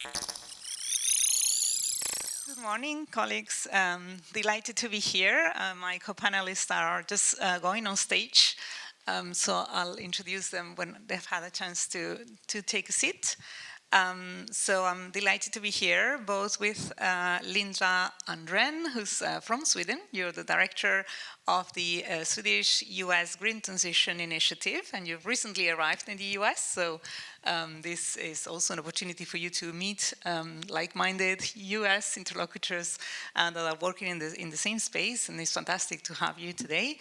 Good morning, colleagues. Delighted to be here. My co-panelists are just going on stage, so I'll introduce them when they've had a chance to take a seat. So I'm delighted to be here, both with Linda Andren, who's from Sweden. You're the director of the Swedish-US Green Transition Initiative, and you've recently arrived in the US, so this is also an opportunity for you to meet like-minded US interlocutors that are working in the same space, and it's fantastic to have you today.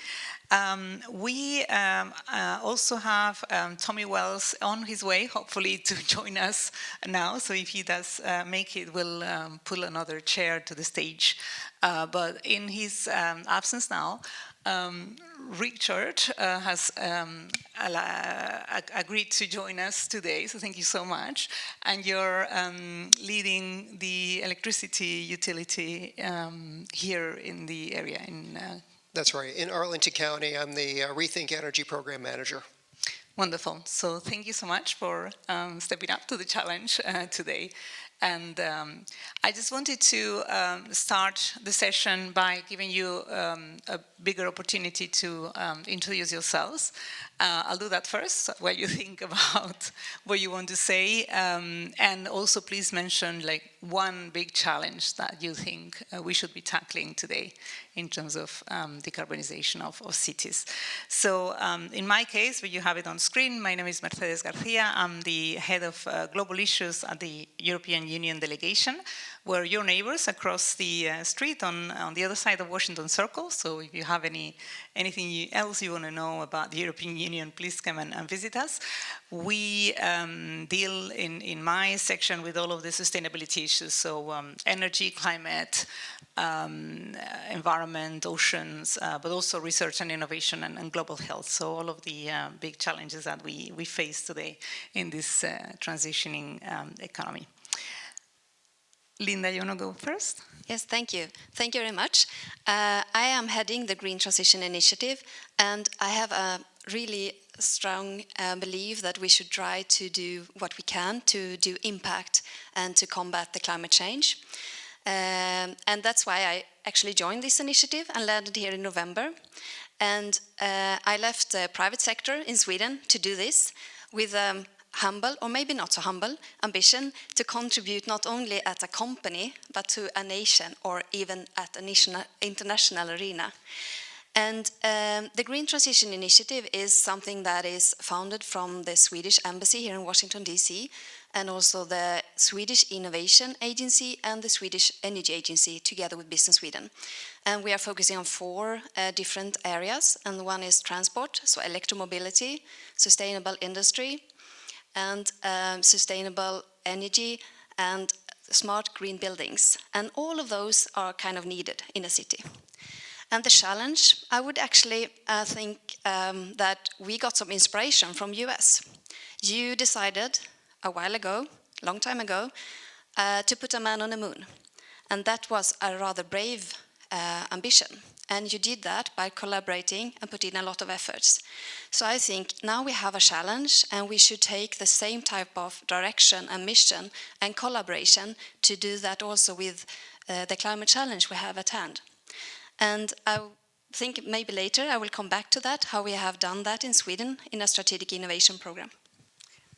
We also have Tommy Wells on his way, hopefully to join us now, so if he does make it, we'll pull another chair to the stage. But in his absence now, Richard has agreed to join us today, so thank you so much. And you're leading the electricity utility here in the area. That's right. In Arlington County, I'm the Rethink Energy Program Manager. Wonderful. So thank you so much for stepping up to the challenge today. And I just wanted to start the session by giving you a bigger opportunity to introduce yourselves. I'll do that first while you think about what you want to say. And also please mention like one big challenge that you think we should be tackling today in terms of decarbonization of cities. So in my case, where you have it on screen, my name is Mercedes Garcia. I'm the head of global issues at the European Union delegation. We're your neighbors across the street on the other side of Washington Circle. So if you have anything else you want to know about the European Union, please come and visit us. We deal in my section with all of the sustainability issues, so energy, climate, environment, oceans, but also research and innovation and global health. So all of the big challenges that we face today in this transitioning economy. Linda, you want to go first? Yes, thank you. Thank you very much. I am heading the Green Transition Initiative, and I have a really strong belief that we should try to do what we can to do impact and to combat the climate change. And that's why I actually joined this initiative and landed here in November. And I left the private sector in Sweden to do this with humble, or maybe not so humble, ambition to contribute not only at a company, but to a nation or even at an international arena. And the Green Transition Initiative is something that is founded from the Swedish Embassy here in Washington, D.C., and also the Swedish Innovation Agency and the Swedish Energy Agency together with Business Sweden. And we are focusing on 4 different areas, and one is transport, so electromobility, sustainable industry, and sustainable energy, and smart green buildings. And all of those are kind of needed in a city. And the challenge, I would actually think that we got some inspiration from US. You decided a while ago, long time ago, to put a man on the moon. And that was a rather brave ambition. And you did that by collaborating and put in a lot of efforts. So I think now we have a challenge, and we should take the same type of direction and mission and collaboration to do that also with the climate challenge we have at hand. And I think maybe later I will come back to that, how we have done that in Sweden in a strategic innovation program.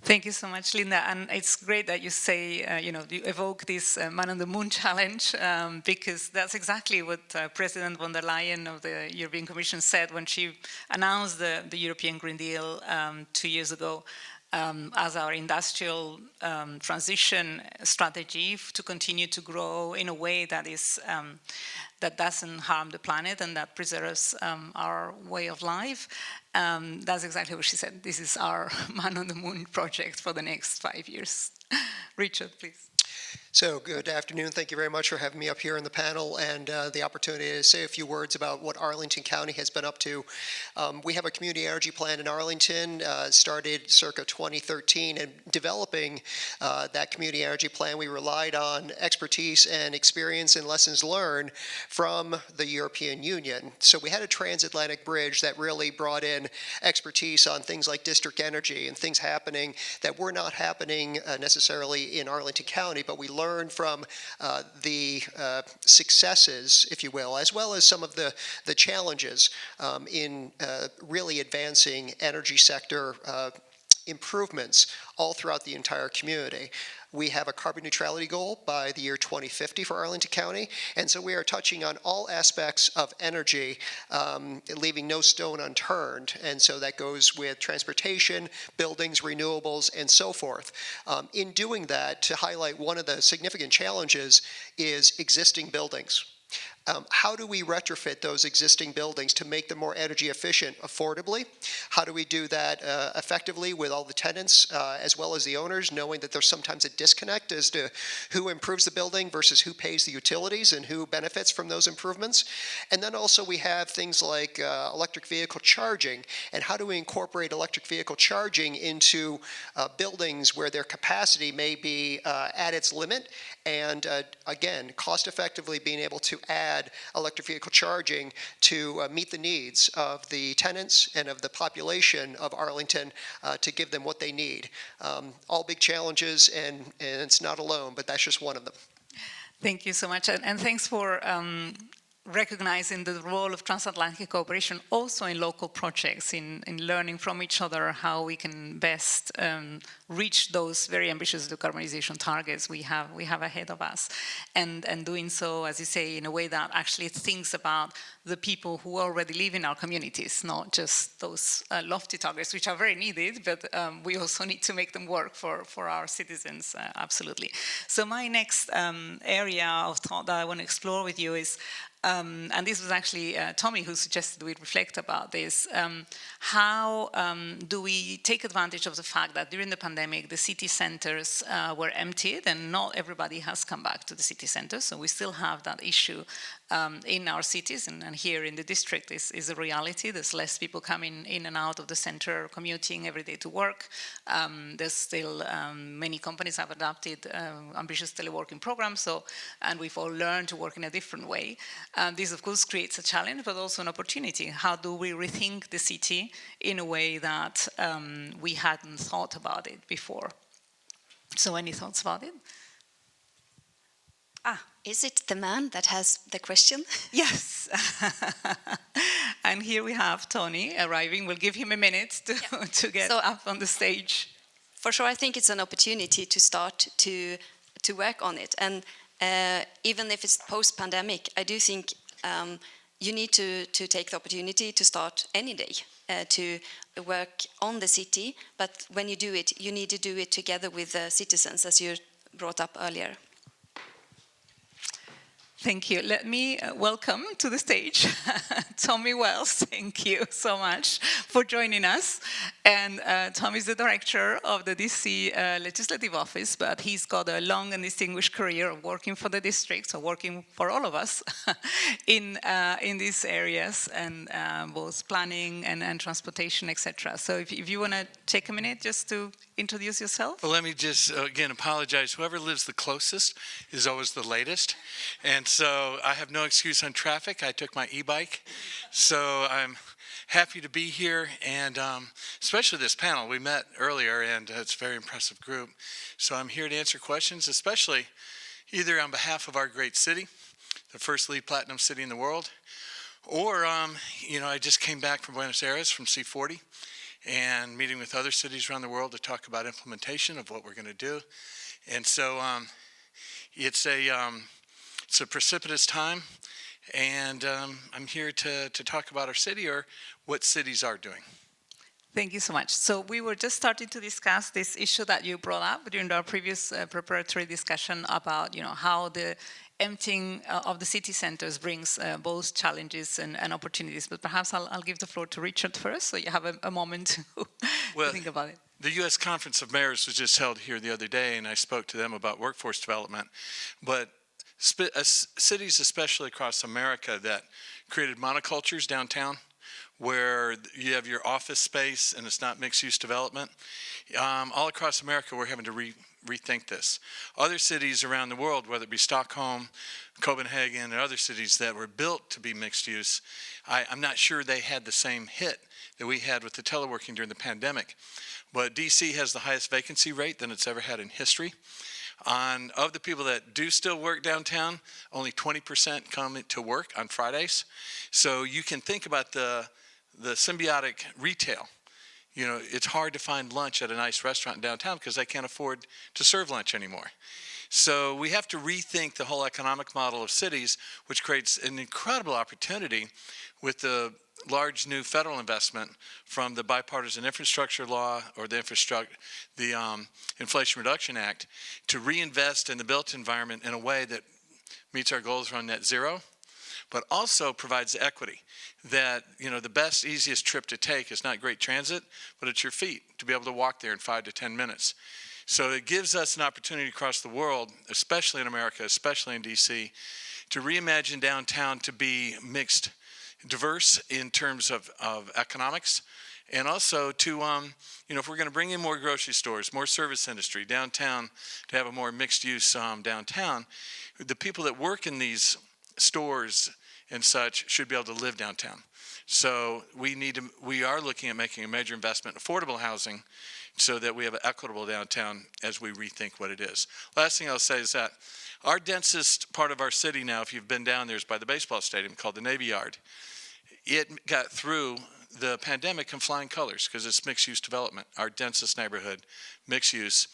Thank you so much, Linda. And it's great that you say, you evoke this Man on the Moon challenge, because that's exactly what President von der Leyen of the European Commission said when she announced the European Green Deal 2 years ago as our industrial transition strategy to continue to grow in a way that is that doesn't harm the planet and that preserves our way of life. That's exactly what she said. This is our Man on the Moon project for the next 5 years. Richard, please. So good afternoon. Thank you very much for having me up here in the panel and the opportunity to say a few words about what Arlington County has been up to. We have a community energy plan in Arlington, started circa 2013, and developing that community energy plan, we relied on expertise and experience and lessons learned from the European Union. So we had a transatlantic bridge that really brought in expertise on things like district energy and things happening that were not happening necessarily in Arlington County, but we learned from the successes, if you will, as well as some of the challenges in really advancing energy sector improvements all throughout the entire community. We have a carbon neutrality goal by the year 2050 for Arlington County, and so we are touching on all aspects of energy, leaving no stone unturned, and so that goes with transportation, buildings, renewables, and so forth. In doing that, to highlight one of the significant challenges is existing buildings. How do we retrofit those existing buildings to make them more energy efficient affordably? How do we do that effectively with all the tenants as well as the owners, knowing that there's sometimes a disconnect as to who improves the building versus who pays the utilities and who benefits from those improvements? And then also we have things like electric vehicle charging, and how do we incorporate electric vehicle charging into buildings where their capacity may be at its limit, and again, cost effectively being able to add electric vehicle charging to meet the needs of the tenants and of the population of Arlington to give them what they need. All big challenges, and it's not alone, but that's just one of them. Thank you so much, and thanks for recognizing the role of transatlantic cooperation also in local projects, in learning from each other how we can best reach those very ambitious decarbonization targets we have ahead of us, and doing so, as you say, in a way that actually thinks about the people who already live in our communities, not just those lofty targets, which are very needed, but we also need to make them work for our citizens, absolutely. So my next area of thought that I want to explore with you is, and this was actually Tommy who suggested we reflect about this, how do we take advantage of the fact that during the pandemic the city centers were emptied and not everybody has come back to the city centers, so we still have that issue in our cities, and here in the district is a reality. There's less people coming in and out of the center, commuting every day to work. There's still many companies have adopted ambitious teleworking programs, and we've all learned to work in a different way. This, of course, creates a challenge, but also an opportunity. How do we rethink the city in a way that we hadn't thought about it before? So any thoughts about it? Is it the man that has the question? Yes. And here we have Tony arriving. We'll give him a minute to get up on the stage. For sure, I think it's an opportunity to start to work on it. And even if it's post-pandemic, I do think you need to take the opportunity to start any day to work on the city. But when you do it, you need to do it together with the citizens, as you brought up earlier. Thank you. Let me welcome to the stage Tommy Wells. Thank you so much for joining us. And Tom is the director of the DC Legislative Office, but he's got a long and distinguished career of working for the district, so working for all of us in these areas, and both planning and transportation, etc. So if you want to take a minute just to introduce yourself. Well, let me just, again, apologize. Whoever lives the closest is always the latest. And so I have no excuse on traffic. I took my e-bike. So I'm happy to be here, and especially this panel. We met earlier, and it's a very impressive group. So I'm here to answer questions, especially either on behalf of our great city, the first LEED Platinum city in the world, or, I just came back from Buenos Aires from C40, and meeting with other cities around the world to talk about implementation of what we're going to do. And so it's a precipitous time, and I'm here to talk about our city, or what cities are doing. Thank you so much. So we were just starting to discuss this issue that you brought up during our previous preparatory discussion about how the emptying of the city centers brings both challenges and opportunities. But perhaps I'll give the floor to Richard first, so you have a moment to think about it. The U.S. Conference of Mayors was just held here the other day, and I spoke to them about workforce development. But cities, especially across America, that created monocultures downtown, where you have your office space and it's not mixed-use development. All across America, we're having to rethink this. Other cities around the world, whether it be Stockholm, Copenhagen, and other cities that were built to be mixed use, I'm not sure they had the same hit that we had with the teleworking during the pandemic. But DC has the highest vacancy rate than it's ever had in history. Of the people that do still work downtown, only 20% come to work on Fridays. So you can think about the symbiotic retail. You know, it's hard to find lunch at a nice restaurant in downtown because they can't afford to serve lunch anymore. So we have to rethink the whole economic model of cities, which creates an incredible opportunity with the large new federal investment from the bipartisan infrastructure law or the Inflation Reduction Act to reinvest in the built environment in a way that meets our goals around net zero, but also provides equity. That, you know, the best, easiest trip to take is not great transit, but it's your feet, to be able to walk there in 5 to 10 minutes. So it gives us an opportunity across the world, especially in America, especially in DC, to reimagine downtown to be mixed, diverse in terms of economics, and also to, you know, if we're going to bring in more grocery stores, more service industry downtown, to have a more mixed use downtown, the people that work in these stores and such should be able to live downtown. So we are looking at making a major investment in affordable housing so that we have an equitable downtown as we rethink what it is. Last thing I'll say is that our densest part of our city now, if you've been down there, is by the baseball stadium called the Navy Yard. It got through the pandemic in flying colors because it's mixed-use development, our densest neighborhood, mixed use.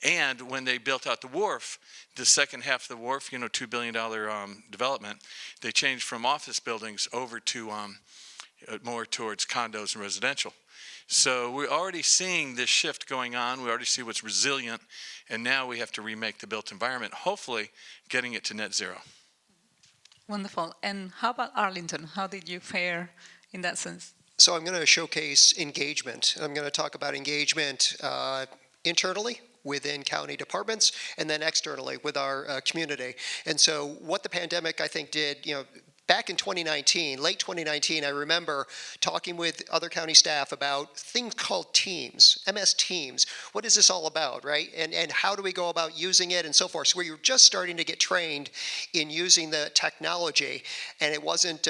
And when they built out the wharf, the second half of the wharf, you know, $2 billion development, they changed from office buildings over to more towards condos and residential. So we're already seeing this shift going on. We already see what's resilient, and now we have to remake the built environment, hopefully getting it to net zero. Wonderful. And how about Arlington? How did you fare in that sense? So I'm going to showcase engagement. I'm going to talk about engagement internally within county departments, and then externally with our community. And so what the pandemic, I think, did, you know, back in 2019, late 2019, I remember talking with other county staff about things called Teams, MS Teams. What is this all about, right? And how do we go about using it and so forth? So we were just starting to get trained in using the technology, and it wasn't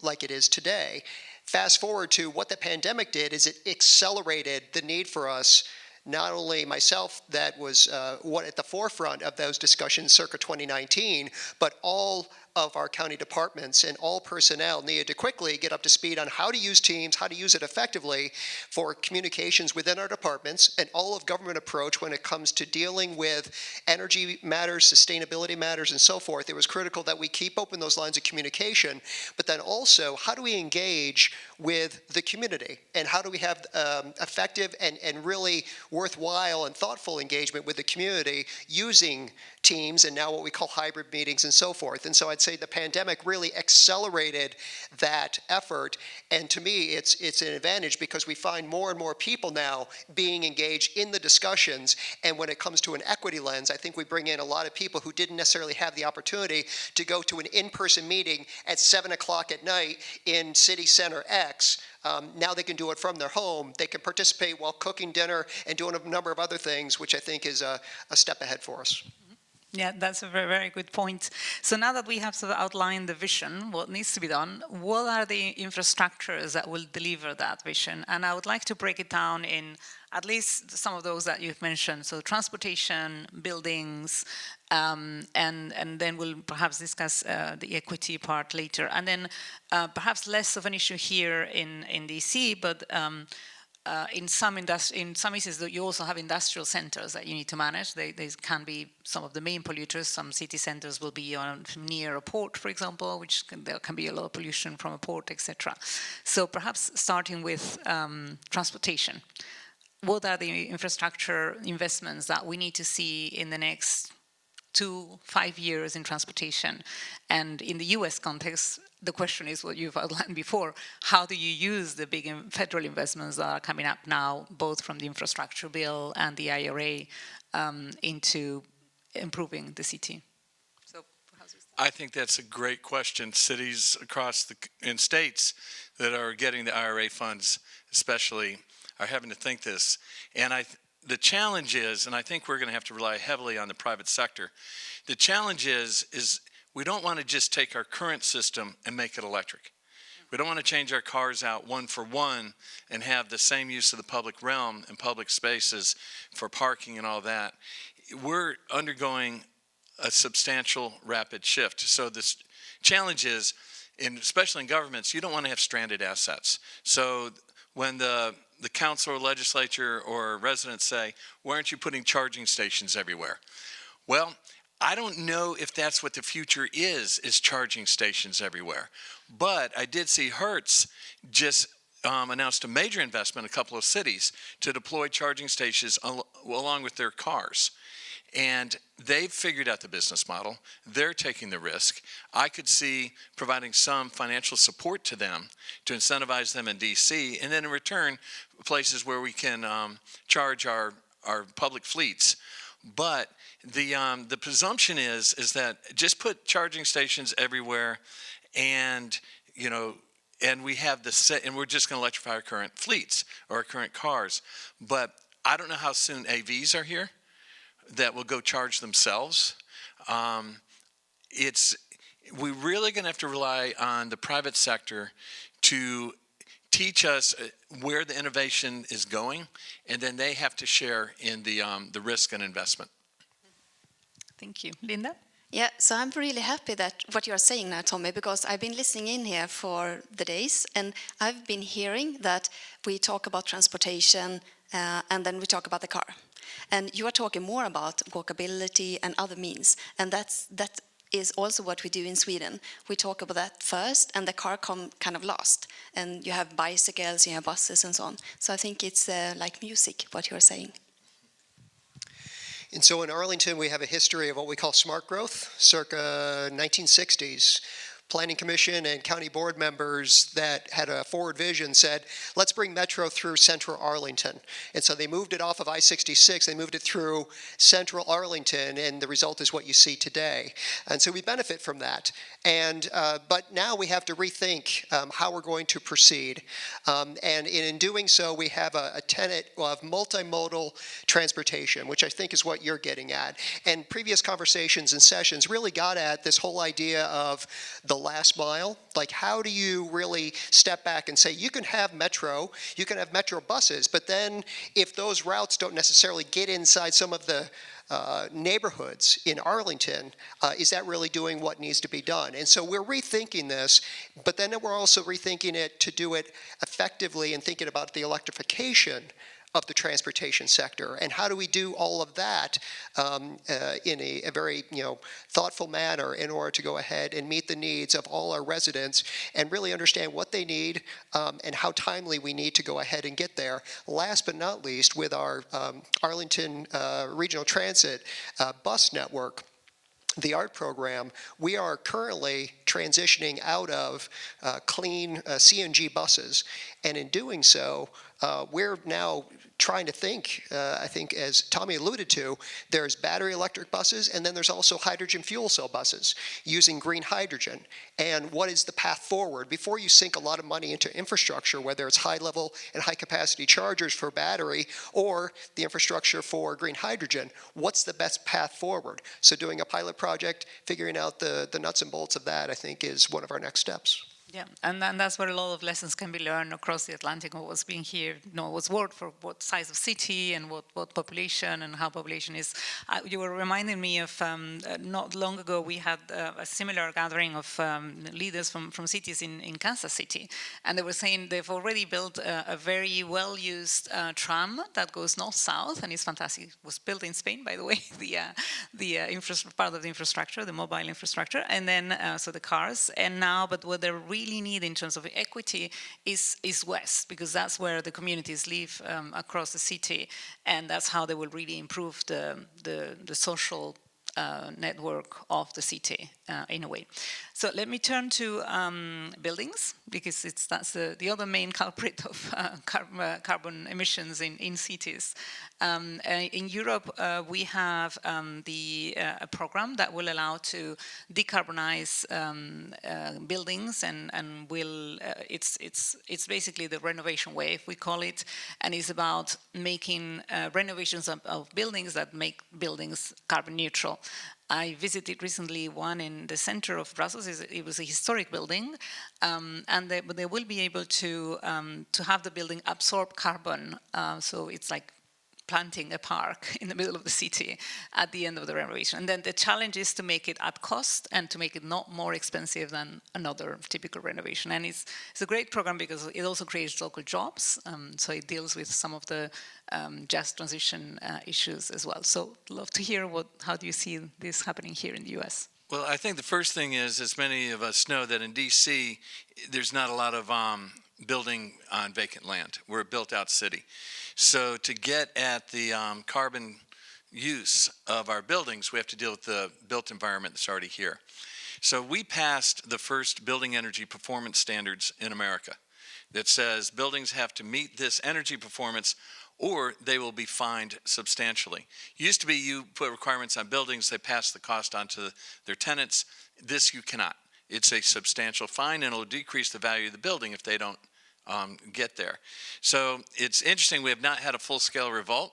like it is today. Fast forward to what the pandemic did is it accelerated the need for us, not only myself that was at the forefront of those discussions circa 2019, but all of our county departments and all personnel needed to quickly get up to speed on how to use Teams, how to use it effectively for communications within our departments, and all of government approach when it comes to dealing with energy matters, sustainability matters, and so forth. It was critical that we keep open those lines of communication, but then also how do we engage with the community, and how do we have effective and really worthwhile and thoughtful engagement with the community using Teams and now what we call hybrid meetings and so forth. And so I'd say the pandemic really accelerated that effort, and to me it's an advantage because we find more and more people now being engaged in the discussions, and when it comes to an equity lens, I think we bring in a lot of people who didn't necessarily have the opportunity to go to an in-person meeting at 7 o'clock at night in City Center X. Now they can do it from their home. They can participate while cooking dinner and doing a number of other things, which I think is a step ahead for us. Yeah, that's a very, very good point. So now that we have sort of outlined the vision, what needs to be done, what are the infrastructures that will deliver that vision? And I would like to break it down in at least some of those that you've mentioned. So transportation, buildings, and then we'll perhaps discuss the equity part later. And then perhaps less of an issue here in DC, but in some instances, you also have industrial centers that you need to manage. They can be some of the main polluters. Some city centers will be near a port, for example, which there can be a lot of pollution from a port, etc. So perhaps starting with transportation. What are the infrastructure investments that we need to see in the next to 5 years in transportation. And in the US context, the question is what you've outlined before: how do you use the big federal investments that are coming up now, both from the infrastructure bill and the IRA, into improving the city? So, I think that's a great question. Cities across in states that are getting the IRA funds, especially, are having to think this. And the challenge is, and I think we're going to have to rely heavily on the private sector. The challenge is we don't want to just take our current system and make it electric. We don't want to change our cars out one for one and have the same use of the public realm and public spaces for parking and all that. We're undergoing a substantial rapid shift. So this challenge is, especially in governments, you don't want to have stranded assets. So when the council or legislature or residents say, why aren't you putting charging stations everywhere? Well, I don't know if that's what the future is charging stations everywhere. But I did see Hertz just announced a major investment in a couple of cities to deploy charging stations along with their cars. And they've figured out the business model. They're taking the risk. I could see providing some financial support to them to incentivize them in DC, and then in return, places where we can charge our public fleets. But the presumption is that just put charging stations everywhere, and and we have and we're just going to electrify our current fleets or our current cars. But I don't know how soon AVs are here that will go charge themselves. We're really going to have to rely on the private sector to teach us where the innovation is going, and then they have to share in the risk and investment. Thank you. Linda? Yeah, so I'm really happy that what you're saying now, Tommy, because I've been listening in here for the days, and I've been hearing that we talk about transportation, and then we talk about the car. And you are talking more about walkability and other means, and that is also what we do in Sweden. We talk about that first, and the car come kind of last. And you have bicycles, you have buses, and so on. So I think it's like music, what you're saying. And so in Arlington, we have a history of what we call smart growth, circa 1960s. Planning Commission and county board members that had a forward vision said, let's bring Metro through central Arlington. And so they moved it off of I-66, they moved it through central Arlington, and the result is what you see today. And so we benefit from that. And but now we have to rethink how we're going to proceed. And in doing so, we have a tenet of multimodal transportation, which I think is what you're getting at. And previous conversations and sessions really got at this whole idea of the last mile. Like, how do you really step back and say, you can have Metro, you can have Metro buses, but then if those routes don't necessarily get inside some of the neighborhoods in Arlington, is that really doing what needs to be done? And so we're rethinking this, but then we're also rethinking it to do it effectively and thinking about the electrification of the transportation sector, and how do we do all of that in a very thoughtful manner in order to go ahead and meet the needs of all our residents and really understand what they need and how timely we need to go ahead and get there. Last but not least, with our Arlington Regional Transit bus network, the ART program, we are currently transitioning out of clean CNG buses, and in doing so, we're now trying to think, I think as Tommy alluded to, there's battery electric buses, and then there's also hydrogen fuel cell buses using green hydrogen. And what is the path forward? Before you sink a lot of money into infrastructure, whether it's high level and high capacity chargers for battery or the infrastructure for green hydrogen, what's the best path forward? So doing a pilot project, figuring out the nuts and bolts of that, I think is one of our next steps. Yeah, and that's where a lot of lessons can be learned across the Atlantic. What was being here, was worked for what size of city and what population and how population is. You were reminding me of not long ago we had a similar gathering of leaders from cities in Kansas City, and they were saying they've already built a very well-used tram that goes north-south, and it's fantastic. It was built in Spain, by the way, the part of the infrastructure, the mobile infrastructure, and then so the cars, and now, but what they're really need in terms of equity is west, because that's where the communities live across the city, and that's how they will really improve the social network of the city in a way. So let me turn to buildings, because that's the other main culprit of carbon emissions in cities. In Europe, we have a program that will allow to decarbonize buildings, and it's basically the renovation wave, we call it, and it's about making renovations of buildings that make buildings carbon neutral. I visited recently one in the center of Brussels. It was a historic building, and they will be able to have the building absorb carbon. So it's like planting a park in the middle of the city at the end of the renovation. And then the challenge is to make it at cost and to make it not more expensive than another typical renovation. And it's a great program because it also creates local jobs. So it deals with some of the just transition issues as well. So love to hear how do you see this happening here in the US? Well, I think the first thing is, as many of us know, that in DC, there's not a lot of building on vacant land. We're a built-out city. So to get at the carbon use of our buildings, we have to deal with the built environment that's already here. So we passed the first building energy performance standards in America that says buildings have to meet this energy performance or they will be fined substantially. Used to be you put requirements on buildings, they pass the cost on to their tenants. This you cannot. It's a substantial fine, and it'll decrease the value of the building if they don't get there. So it's interesting, we have not had a full-scale revolt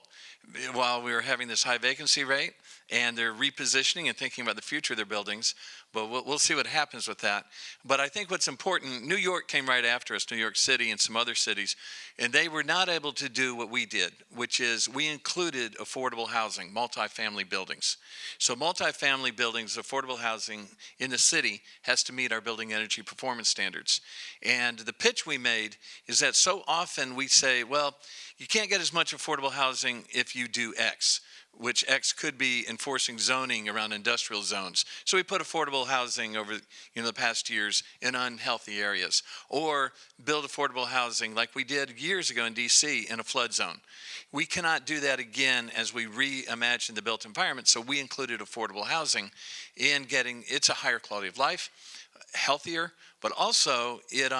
while we were having this high vacancy rate, and they're repositioning and thinking about the future of their buildings, but we'll see what happens with that. But I think what's important, New York came right after us, New York City and some other cities, and they were not able to do what we did, which is we included affordable housing, multifamily buildings. So multifamily buildings, affordable housing in the city has to meet our building energy performance standards. And the pitch we made is that so often we say, well, you can't get as much affordable housing if you do X, which X could be enforcing zoning around industrial zones. So we put affordable housing over the past years in unhealthy areas, or build affordable housing like we did years ago in DC in a flood zone. We cannot do that again as we reimagine the built environment, so we included affordable housing in it's a higher quality of life, healthier, but also it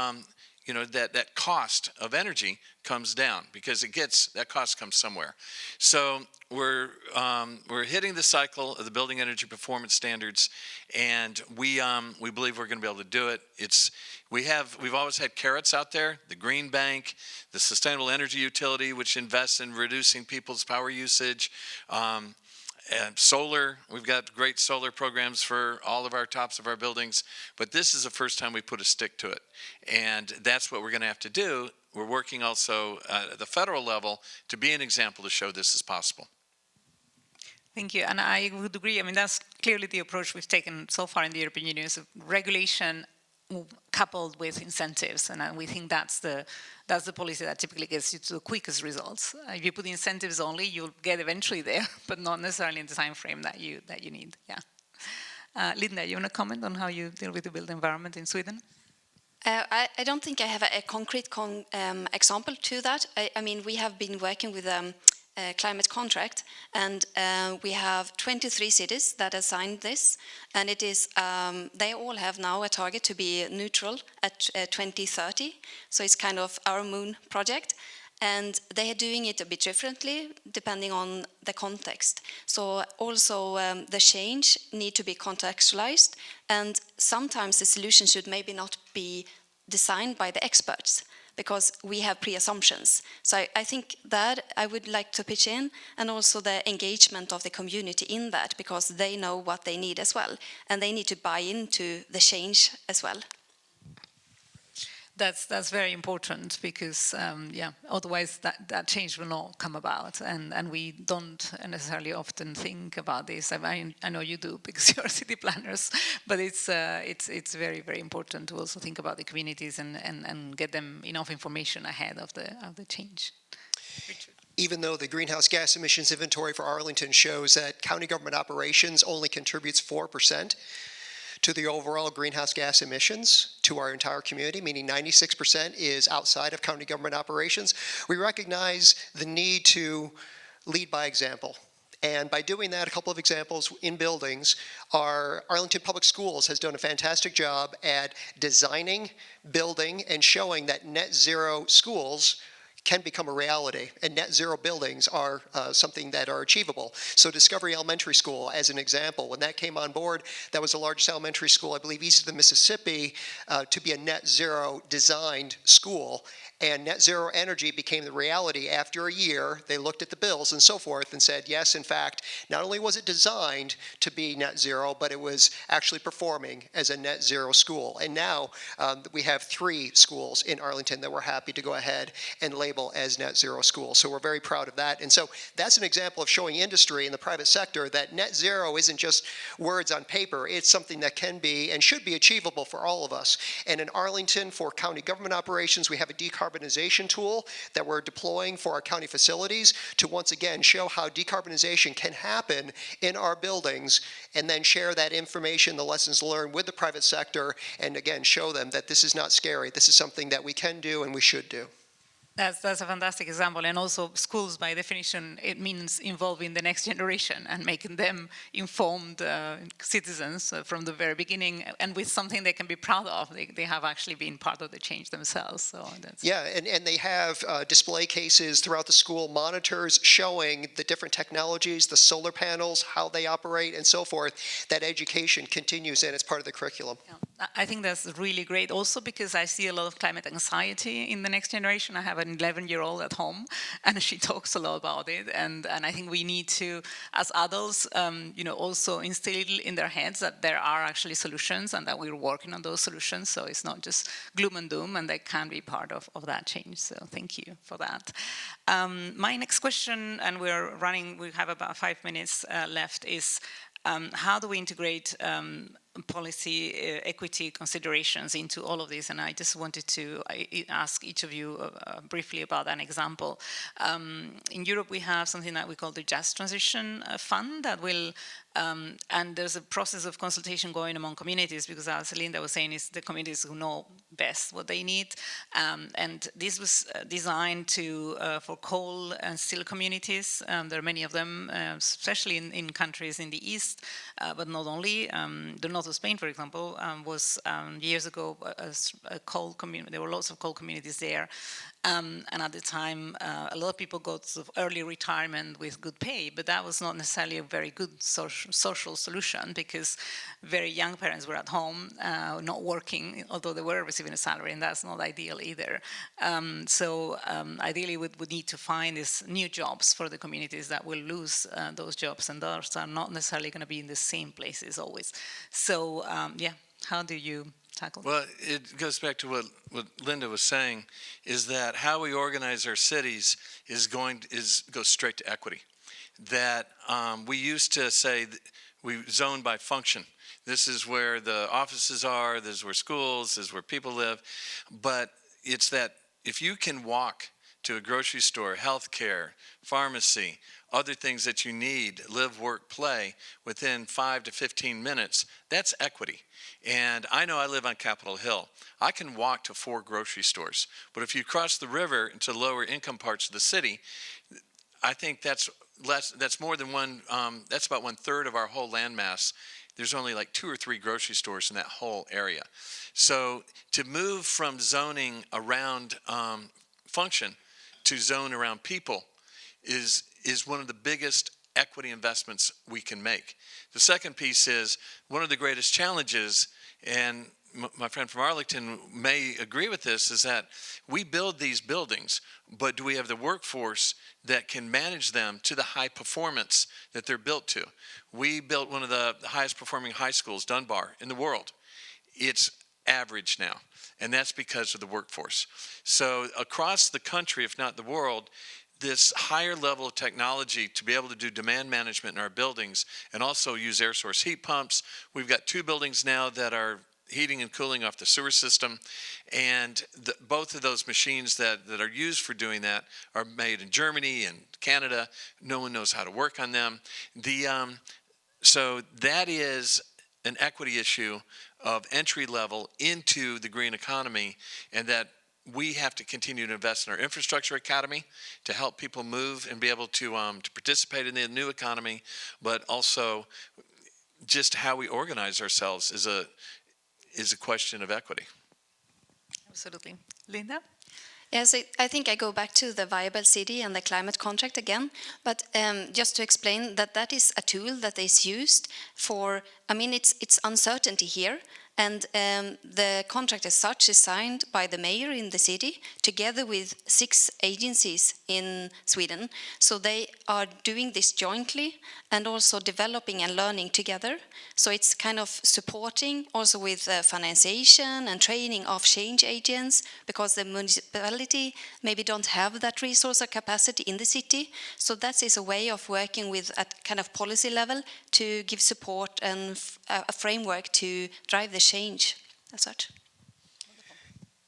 that cost of energy comes down because that cost comes somewhere. So we're hitting the cycle of the building energy performance standards, and we believe we're going to be able to do it. We've always had carrots out there: the Green Bank, the Sustainable Energy Utility, which invests in reducing people's power usage. And solar, we've got great solar programs for all of our tops of our buildings, but this is the first time we put a stick to it. And that's what we're going to have to do. We're working also at the federal level to be an example to show this is possible. Thank you, and I would agree. I mean, that's clearly the approach we've taken so far in the European Union, is regulation coupled with incentives, and we think that's the policy that typically gets you to the quickest results. If you put incentives only, you'll get eventually there, but not necessarily in the time frame that you need. Yeah. Linda, you want to comment on how you deal with the built environment in Sweden? I don't think I have a concrete example to that. I mean, we have been working with climate contract, and we have 23 cities that have signed this, and it is they all have now a target to be neutral at 2030. So it's kind of our moon project, and they are doing it a bit differently depending on the context. So also the change need to be contextualized, and sometimes the solution should maybe not be designed by the experts, because we have pre-assumptions. So I think that I would like to pitch in, and also the engagement of the community in that, because they know what they need as well, and they need to buy into the change as well. That's very important, because otherwise that change will not come about, and we don't necessarily often think about this. I know you do, because you're city planners, but it's very, very important to also think about the communities and get them enough information ahead of the change. Richard. Even though the greenhouse gas emissions inventory for Arlington shows that county government operations only contributes 4% to the overall greenhouse gas emissions to our entire community, meaning 96% is outside of county government operations, we recognize the need to lead by example And by doing that, a couple of examples in buildings are Arlington Public Schools has done a fantastic job at designing, building, and showing that net zero schools can become a reality, and net zero buildings are something that are achievable. So Discovery Elementary School, as an example, when that came on board, that was the largest elementary school, I believe, east of the Mississippi, to be a net zero designed school. And net zero energy became the reality after a year. They looked at the bills and so forth and said, yes, in fact, not only was it designed to be net zero, but it was actually performing as a net zero school. And now we have 3 schools in Arlington that we're happy to go ahead and label as net zero schools. So we're very proud of that. And so that's an example of showing industry in the private sector that net zero isn't just words on paper. It's something that can be and should be achievable for all of us. And in Arlington, for county government operations, we have a decarbonization tool that we're deploying for our county facilities to once again show how decarbonization can happen in our buildings, and then share that information, the lessons learned with the private sector, and again show them that this is not scary. This is something that we can do and we should do. That's a fantastic example, and also schools, by definition, it means involving the next generation and making them informed citizens from the very beginning, and with something they can be proud of. They have actually been part of the change themselves. So that's and they have display cases throughout the school, monitors showing the different technologies, the solar panels, how they operate, and so forth. That education continues, and it's part of the curriculum. Yeah. I think that's really great, also because I see a lot of climate anxiety in the next generation. I have an 11-year-old at home, and she talks a lot about it. And I think we need to, as adults, also instill in their heads that there are actually solutions and that we're working on those solutions. So it's not just gloom and doom, and they can be part of that change. So thank you for that. My next question, and we have about 5 minutes left, is how do we integrate policy equity considerations into all of this? And I just wanted to ask each of you briefly about an example. In Europe, we have something that we call the Just Transition Fund that will, and there's a process of consultation going among communities, because as Linda was saying, it's the communities who know best what they need. And this was designed for coal and steel communities. There are many of them, especially in countries in the East, but not only. The north of Spain, for example, was years ago a coal community. There were lots of coal communities there. And at the time, a lot of people got sort of early retirement with good pay, but that was not necessarily a very good social solution, because very young parents were at home, not working, although they were receiving a salary, and that's not ideal either. So ideally, we would need to find these new jobs for the communities that will lose those jobs, and those are not necessarily going to be in the same places always. So how do you tackle that? Well, it goes back to what Linda was saying, is that how we organize our cities goes straight to equity. That we used to say we zone by function. This is where the offices are, this is where schools, this is where people live. But it's that if you can walk to a grocery store, healthcare, pharmacy, other things that you need, live, work, play, within 5 to 15 minutes, that's equity. And I know I live on Capitol Hill. I can walk to 4 grocery stores. But if you cross the river into lower income parts of the city, I think that's more than one, that's about 1/3 of our whole landmass. There's only like 2 or 3 grocery stores in that whole area. So to move from zoning around function to zone around people is one of the biggest equity investments we can make. The second piece is one of the greatest challenges, and my friend from Arlington may agree with this, is that we build these buildings, but do we have the workforce that can manage them to the high performance that they're built to? We built one of the highest performing high schools, Dunbar, in the world. It's average now, and that's because of the workforce. So across the country, if not the world, this higher level of technology to be able to do demand management in our buildings and also use air source heat pumps. We've got 2 buildings now that are heating and cooling off the sewer system, and both of those machines that are used for doing that are made in Germany and Canada. No one knows how to work on them. So that is an equity issue of entry level into the green economy, and that we have to continue to invest in our infrastructure academy to help people move and be able to participate in the new economy, but also just how we organize ourselves is a question of equity. Absolutely. Linda? Yes, I think I go back to the viable city and the climate contract again, but just to explain that is a tool that is used for, I mean, it's uncertainty here, and the contract as such is signed by the mayor in the city together with 6 agencies in Sweden. So they are doing this jointly and also developing and learning together. So it's kind of supporting also with financiation and training of change agents, because the municipality maybe don't have that resource or capacity in the city. So that is a way of working with at kind of policy level to give support and a framework to drive the change as such.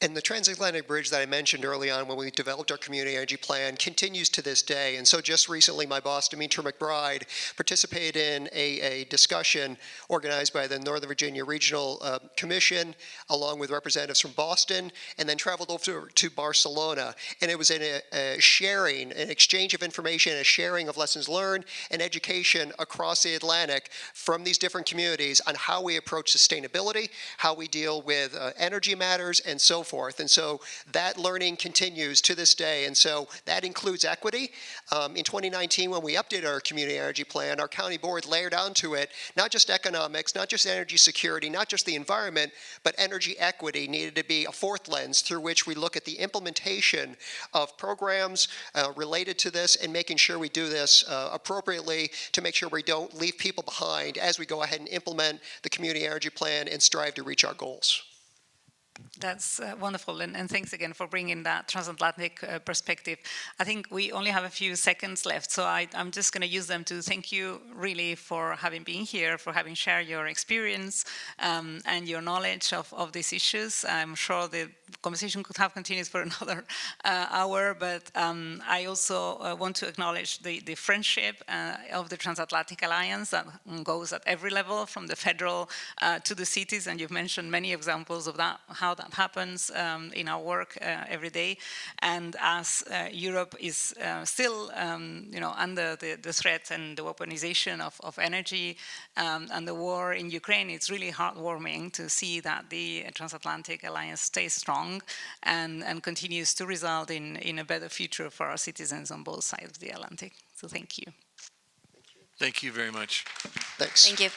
And the Transatlantic Bridge that I mentioned early on when we developed our community energy plan continues to this day. And so just recently, my boss, Demetra McBride, participated in a discussion organized by the Northern Virginia Regional Commission, along with representatives from Boston, and then traveled over to Barcelona. And it was in a sharing, an exchange of information, a sharing of lessons learned, and education across the Atlantic from these different communities on how we approach sustainability, how we deal with energy matters, and so forth. And so that learning continues to this day. And so that includes equity. In 2019, when we updated our community energy plan, our county board layered onto it not just economics, not just energy security, not just the environment, but energy equity needed to be a fourth lens through which we look at the implementation of programs related to this and making sure we do this appropriately to make sure we don't leave people behind as we go ahead and implement the community energy plan and strive to reach our goals. That's wonderful, and thanks again for bringing that transatlantic perspective. I think we only have a few seconds left, so I'm just going to use them to thank you really for having been here, for having shared your experience and your knowledge of these issues. I'm sure the conversation could have continued for another hour, but I also want to acknowledge the friendship of the Transatlantic Alliance that goes at every level, from the federal to the cities, and you've mentioned many examples of that, how that happens in our work every day. And as Europe is still under the threat and the weaponization of energy and the war in Ukraine, it's really heartwarming to see that the Transatlantic Alliance stays strong and continues to result in a better future for our citizens on both sides of the Atlantic. So thank you. Thank you very much. Thanks. Thank you.